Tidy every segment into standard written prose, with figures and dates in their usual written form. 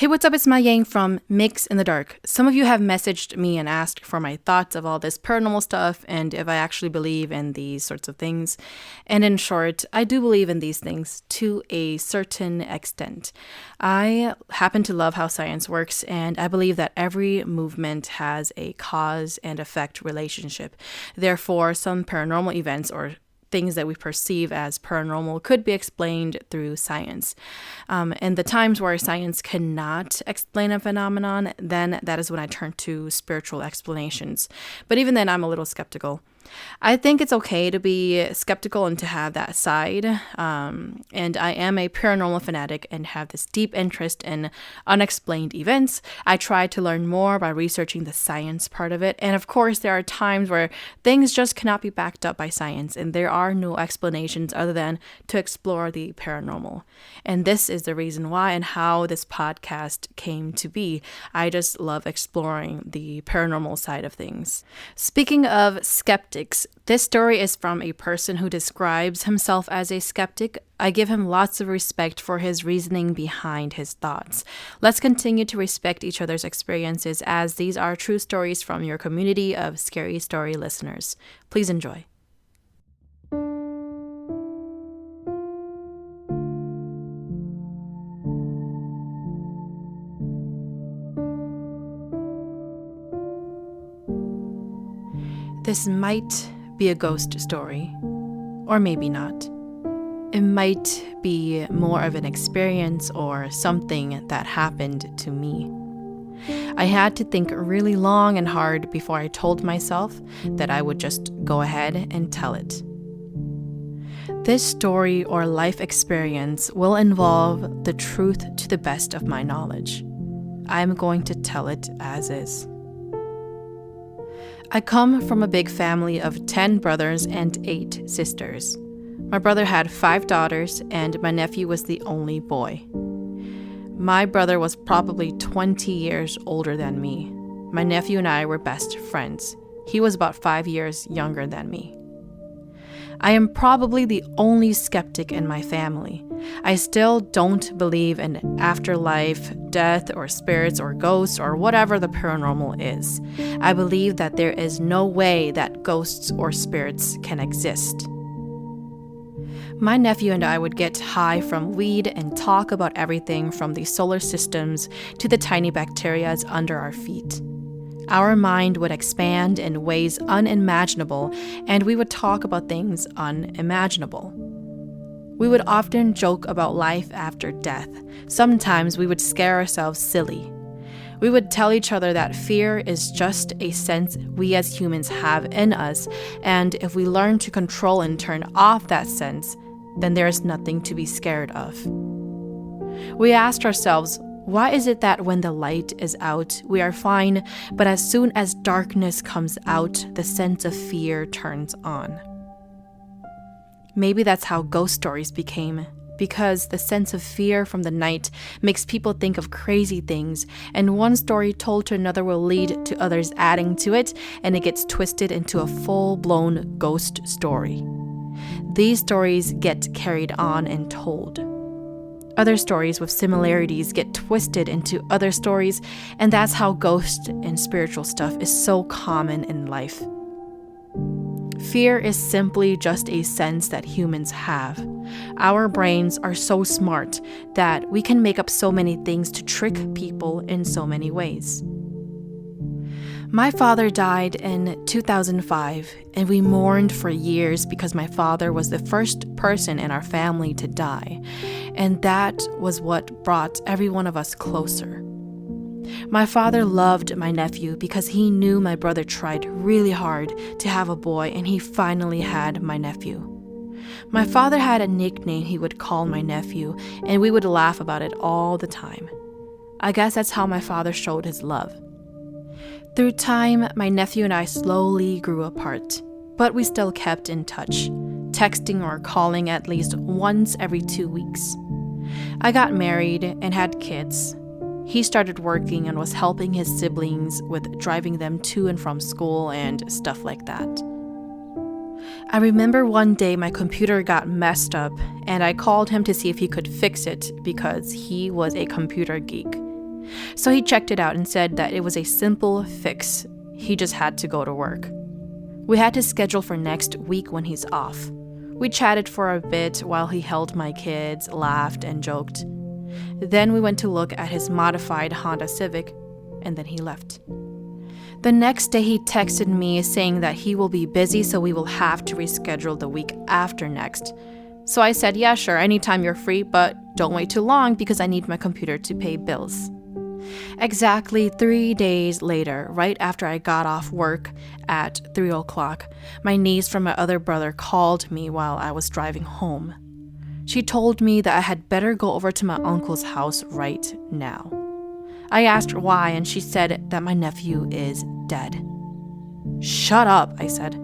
Hey, what's up? It's MaiYang from Mixinthedark. Some of you have messaged me and asked for my thoughts of all this paranormal stuff and if I actually believe in these sorts of things. And in short, I do believe in these things to a certain extent. I happen to love how science works, and I believe that every movement has a cause and effect relationship. Therefore, some paranormal events or things that we perceive as paranormal could be explained through science. And the times where science cannot explain a phenomenon, then that is when I turn to spiritual explanations. But even then, I'm a little skeptical. I think it's okay to be skeptical and to have that side. And I am a paranormal fanatic and have this deep interest in unexplained events. I try to learn more by researching the science part of it. And of course, there are times where things just cannot be backed up by science, and there are no explanations other than to explore the paranormal. And this is the reason why and how this podcast came to be. I just love exploring the paranormal side of things. Speaking of skeptics, this story is from a person who describes himself as a skeptic. I give him lots of respect for his reasoning behind his thoughts. Let's continue to respect each other's experiences, as these are true stories from your community of scary story listeners. Please enjoy. This might be a ghost story, or maybe not. It might be more of an experience or something that happened to me. I had to think really long and hard before I told myself that I would just go ahead and tell it. This story or life experience will involve the truth to the best of my knowledge. I'm going to tell it as is. I come from a big family of 10 brothers and 8 sisters. My brother had 5 daughters, and my nephew was the only boy. My brother was probably 20 years older than me. My nephew and I were best friends. He was about 5 years younger than me. I am probably the only skeptic in my family. I still don't believe in afterlife, death, or spirits, or ghosts, or whatever the paranormal is. I believe that there is no way that ghosts or spirits can exist. My nephew and I would get high from weed and talk about everything from the solar systems to the tiny bacteria under our feet. Our mind would expand in ways unimaginable, and we would talk about things unimaginable. We would often joke about life after death. Sometimes we would scare ourselves silly. We would tell each other that fear is just a sense we as humans have in us, and if we learn to control and turn off that sense, then there is nothing to be scared of. We asked ourselves, why is it that when the light is out, we are fine, but as soon as darkness comes out, the sense of fear turns on? Maybe that's how ghost stories became, because the sense of fear from the night makes people think of crazy things, and one story told to another will lead to others adding to it, and it gets twisted into a full-blown ghost story. These stories get carried on and told. Other stories with similarities get twisted into other stories, and that's how ghost and spiritual stuff is so common in life. Fear is simply just a sense that humans have. Our brains are so smart that we can make up so many things to trick people in so many ways. My father died in 2005, and we mourned for years because my father was the first person in our family to die, and that was what brought every one of us closer. My father loved my nephew because he knew my brother tried really hard to have a boy, and he finally had my nephew. My father had a nickname he would call my nephew, and we would laugh about it all the time. I guess that's how my father showed his love. Through time, my nephew and I slowly grew apart, but we still kept in touch, texting or calling at least once every 2 weeks. I got married and had kids. He started working and was helping his siblings with driving them to and from school and stuff like that. I remember one day my computer got messed up, and I called him to see if he could fix it because he was a computer geek. So he checked it out and said that it was a simple fix. He just had to go to work. We had to schedule for next week when he's off. We chatted for a bit while he held my kids, laughed, and joked. Then we went to look at his modified Honda Civic, and then he left. The next day he texted me saying that he will be busy, so we will have to reschedule the week after next. So I said, yeah, sure, anytime you're free, but don't wait too long because I need my computer to pay bills. Exactly 3 days later, right after I got off work at 3 o'clock, my niece from my other brother called me while I was driving home. She told me that I had better go over to my uncle's house right now. I asked her why, and she said that my nephew is dead. Shut up, I said.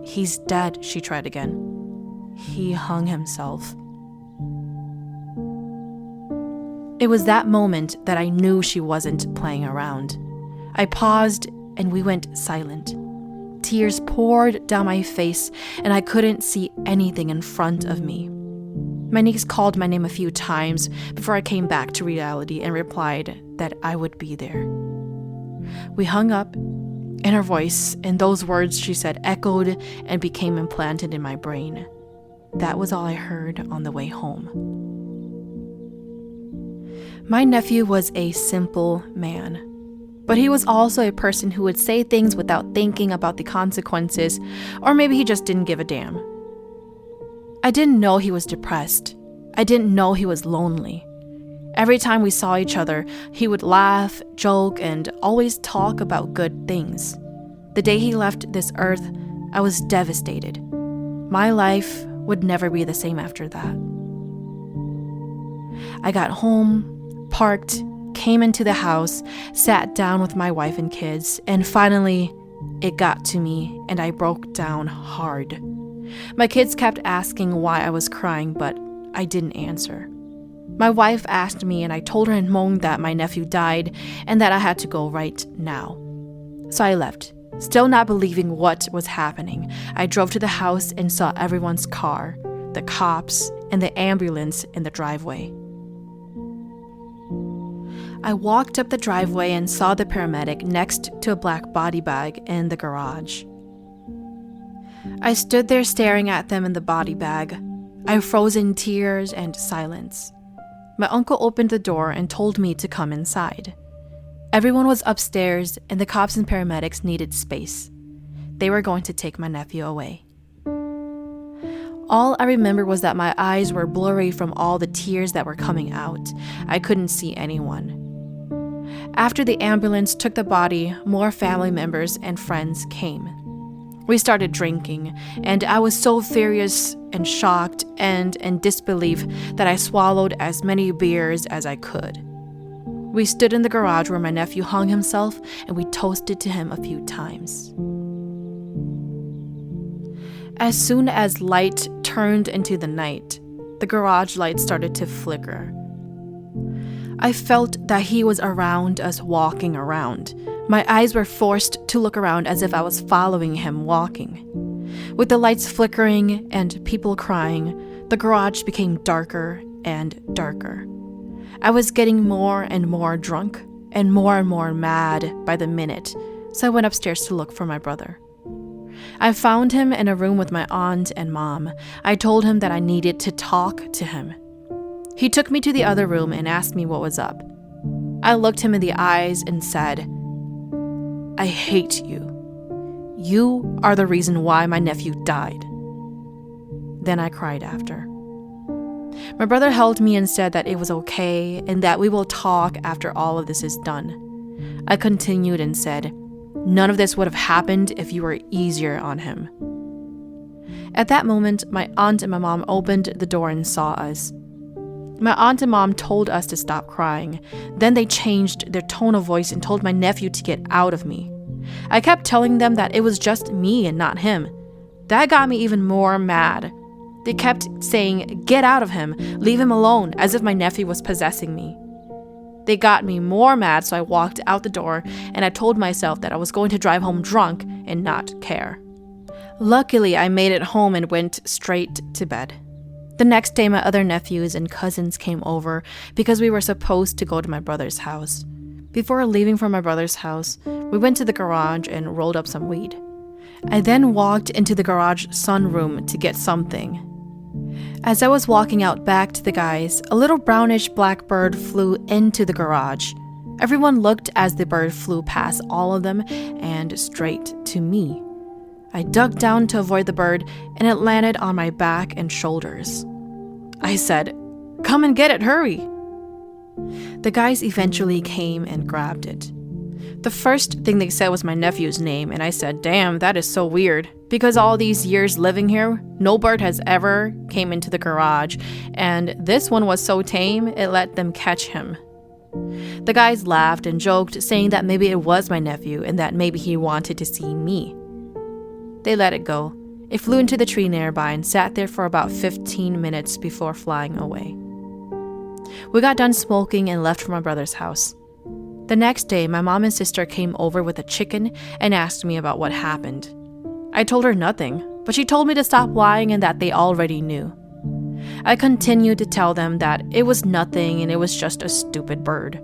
He's dead, she tried again. He hung himself. It was that moment that I knew she wasn't playing around. I paused and we went silent. Tears poured down my face and I couldn't see anything in front of me. My niece called my name a few times before I came back to reality and replied that I would be there. We hung up, and her voice and those words she said echoed and became implanted in my brain. That was all I heard on the way home. My nephew was a simple man, but he was also a person who would say things without thinking about the consequences, or maybe he just didn't give a damn. I didn't know he was depressed. I didn't know he was lonely. Every time we saw each other, he would laugh, joke, and always talk about good things. The day he left this earth, I was devastated. My life would never be the same after that. I got home, parked, came into the house, sat down with my wife and kids, and finally, it got to me and I broke down hard. My kids kept asking why I was crying, but I didn't answer. My wife asked me and I told her in Hmong that my nephew died and that I had to go right now. So I left, still not believing what was happening. I drove to the house and saw everyone's car, the cops, and the ambulance in the driveway. I walked up the driveway and saw the paramedic next to a black body bag in the garage. I stood there staring at them in the body bag. I froze in tears and silence. My uncle opened the door and told me to come inside. Everyone was upstairs and the cops and paramedics needed space. They were going to take my nephew away. All I remember was that my eyes were blurry from all the tears that were coming out. I couldn't see anyone. After the ambulance took the body, more family members and friends came. We started drinking, and I was so furious and shocked and in disbelief that I swallowed as many beers as I could. We stood in the garage where my nephew hung himself, and we toasted to him a few times. As soon as light turned into the night, the garage light started to flicker. I felt that he was around us walking around. My eyes were forced to look around as if I was following him walking. With the lights flickering and people crying, the garage became darker and darker. I was getting more and more drunk and more mad by the minute, so I went upstairs to look for my brother. I found him in a room with my aunt and mom. I told him that I needed to talk to him. He took me to the other room and asked me what was up. I looked him in the eyes and said, "I hate you. You are the reason why my nephew died." Then I cried after. My brother held me and said that it was okay and that we will talk after all of this is done. I continued and said, "None of this would have happened if you were easier on him." At that moment, my aunt and my mom opened the door and saw us. My aunt and mom told us to stop crying. Then they changed their tone of voice and told my nephew to get out of me. I kept telling them that it was just me and not him. That got me even more mad. They kept saying, "Get out of him, leave him alone," as if my nephew was possessing me. They got me more mad, so I walked out the door and I told myself that I was going to drive home drunk and not care. Luckily, I made it home and went straight to bed. The next day, my other nephews and cousins came over because we were supposed to go to my brother's house. Before leaving from my brother's house, we went to the garage and rolled up some weed. I then walked into the garage sunroom to get something. As I was walking out back to the guys, a little brownish black bird flew into the garage. Everyone looked as the bird flew past all of them and straight to me. I dug down to avoid the bird, and it landed on my back and shoulders. I said, "Come and get it, hurry!" The guys eventually came and grabbed it. The first thing they said was my nephew's name, and I said, "Damn, that is so weird. Because all these years living here, no bird has ever came into the garage, and this one was so tame, it let them catch him." The guys laughed and joked, saying that maybe it was my nephew and that maybe he wanted to see me. They let it go. It flew into the tree nearby and sat there for about 15 minutes before flying away. We got done smoking and left for my brother's house. The next day, my mom and sister came over with a chicken and asked me about what happened. I told her nothing, but she told me to stop lying and that they already knew. I continued to tell them that it was nothing and it was just a stupid bird.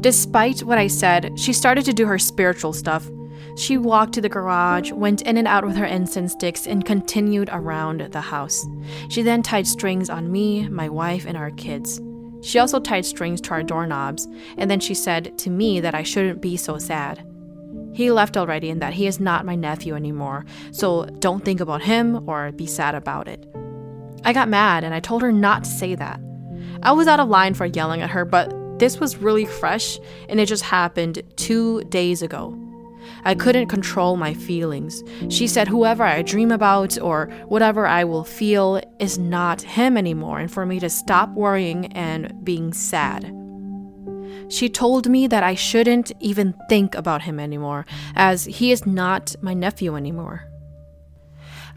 Despite what I said, she started to do her spiritual stuff. She walked to the garage, went in and out with her incense sticks, and continued around the house. She then tied strings on me, my wife, and our kids. She also tied strings to our doorknobs, and then she said to me that I shouldn't be so sad. He left already and that he is not my nephew anymore, so don't think about him or be sad about it. I got mad and I told her not to say that. I was out of line for yelling at her, but this was really fresh and it just happened 2 days ago. I couldn't control my feelings. She said whoever I dream about or whatever I will feel is not him anymore, and for me to stop worrying and being sad. She told me that I shouldn't even think about him anymore, as he is not my nephew anymore.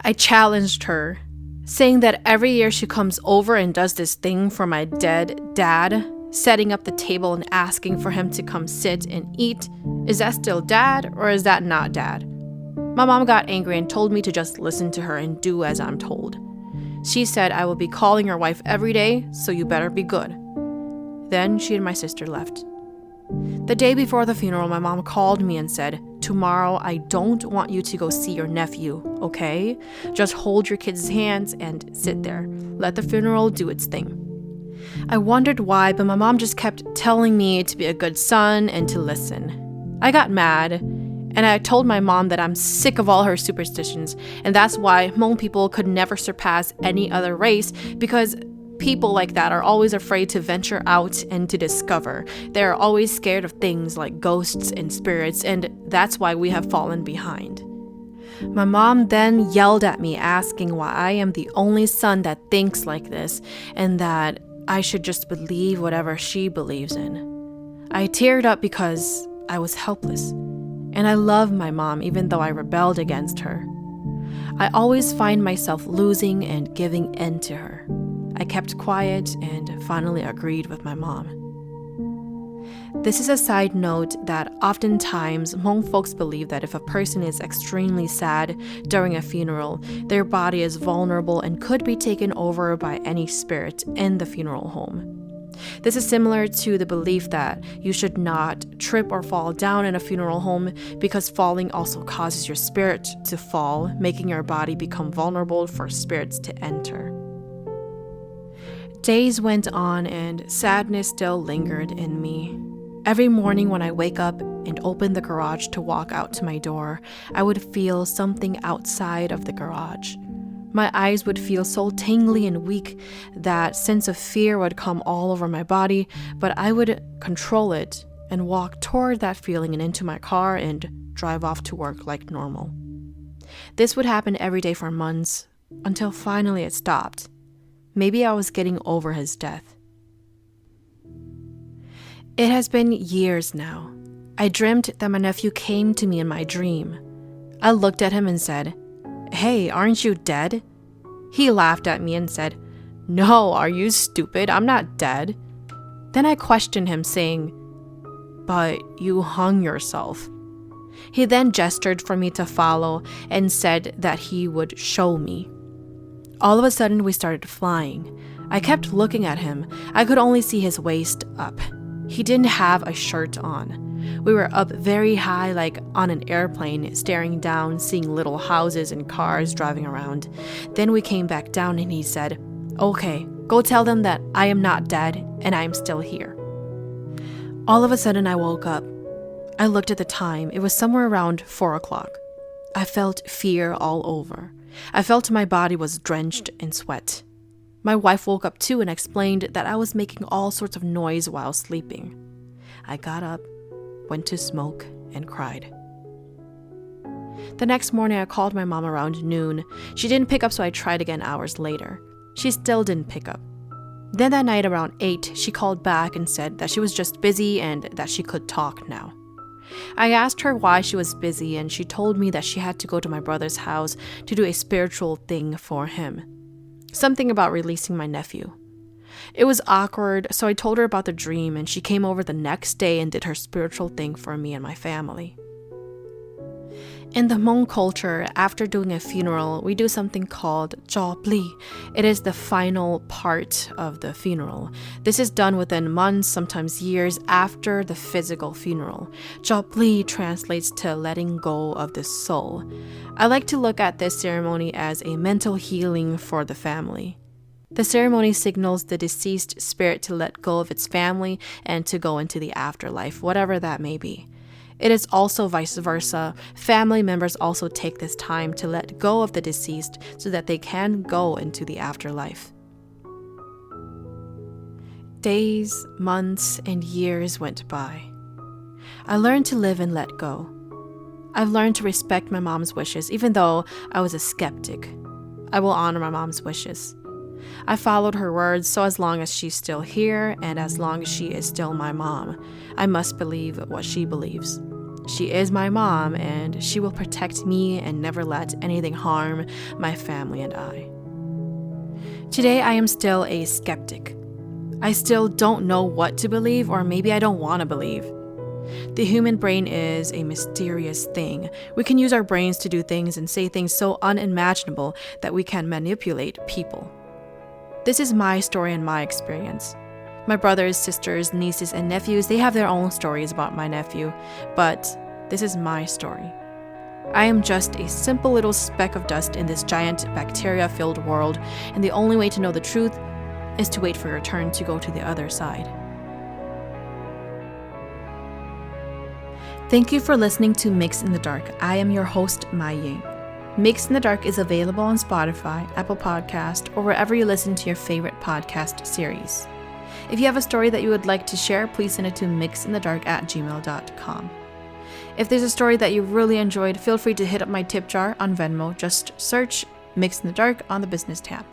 I challenged her, saying that every year she comes over and does this thing for my dead dad, setting up the table and asking for him to come sit and eat. Is that still dad or is that not dad? My mom got angry and told me to just listen to her and do as I'm told. She said I will be calling your wife every day, so you better be good. Then she and my sister left. The day before the funeral, my mom called me and said, "Tomorrow I don't want you to go see your nephew, okay? Just hold your kids' hands and sit there. Let the funeral do its thing." I wondered why, but my mom just kept telling me to be a good son and to listen. I got mad, and I told my mom that I'm sick of all her superstitions, and that's why Hmong people could never surpass any other race, because people like that are always afraid to venture out and to discover. They're always scared of things like ghosts and spirits, and that's why we have fallen behind. My mom then yelled at me, asking why I am the only son that thinks like this, and that I should just believe whatever she believes in. I teared up because I was helpless, and I love my mom even though I rebelled against her. I always find myself losing and giving in to her. I kept quiet and finally agreed with my mom. This is a side note that oftentimes Hmong folks believe that if a person is extremely sad during a funeral, their body is vulnerable and could be taken over by any spirit in the funeral home. This is similar to the belief that you should not trip or fall down in a funeral home because falling also causes your spirit to fall, making your body become vulnerable for spirits to enter. Days went on and sadness still lingered in me. Every morning when I wake up and open the garage to walk out to my door, I would feel something outside of the garage. My eyes would feel so tingly and weak that sense of fear would come all over my body, but I would control it and walk toward that feeling and into my car and drive off to work like normal. This would happen every day for months until finally it stopped. Maybe I was getting over his death. It has been years now. I dreamt that my nephew came to me in my dream. I looked at him and said, "Hey, aren't you dead?" He laughed at me and said, "No, are you stupid? I'm not dead." Then I questioned him, saying, "But you hung yourself." He then gestured for me to follow and said that he would show me. All of a sudden, we started flying. I kept looking at him. I could only see his waist up. He didn't have a shirt on. We were up very high, like on an airplane, staring down, seeing little houses and cars driving around. Then we came back down and he said, "Okay, go tell them that I am not dead and I am still here." All of a sudden, I woke up. I looked at the time. It was somewhere around 4 o'clock. I felt fear all over. I felt my body was drenched in sweat. My wife woke up too and explained that I was making all sorts of noise while sleeping. I got up, went to smoke, and cried. The next morning, I called my mom around noon. She didn't pick up, so I tried again hours later. She still didn't pick up. Then that night around 8, she called back and said that she was just busy and that she could talk now. I asked her why she was busy, and she told me that she had to go to my brother's house to do a spiritual thing for him. Something about releasing my nephew. It was awkward, so I told her about the dream, and she came over the next day and did her spiritual thing for me and my family. In the Hmong culture, after doing a funeral, we do something called cho pli. It is the final part of the funeral. This is done within months, sometimes years, after the physical funeral. Cho pli translates to letting go of the soul. I like to look at this ceremony as a mental healing for the family. The ceremony signals the deceased spirit to let go of its family and to go into the afterlife, whatever that may be. It is also vice versa. Family members also take this time to let go of the deceased so that they can go into the afterlife. Days, months, and years went by. I learned to live and let go. I've learned to respect my mom's wishes, even though I was a skeptic. I will honor my mom's wishes. I followed her words, so as long as she's still here and as long as she is still my mom, I must believe what she believes. She is my mom, and she will protect me and never let anything harm my family and I. Today, I am still a skeptic. I still don't know what to believe, or maybe I don't want to believe. The human brain is a mysterious thing. We can use our brains to do things and say things so unimaginable that we can manipulate people. This is my story and my experience. My brothers, sisters, nieces, and nephews, they have their own stories about my nephew, but this is my story. I am just a simple little speck of dust in this giant bacteria-filled world, and the only way to know the truth is to wait for your turn to go to the other side. Thank you for listening to Mix in the Dark. I am your host, MaiYang. Mix in the Dark is available on Spotify, Apple Podcast, or wherever you listen to your favorite podcast series. If you have a story that you would like to share, please send it to myxinthedark@gmail.com. If there's a story that you really enjoyed, feel free to hit up my tip jar on Venmo. Just search Mix in the Dark on the business tab.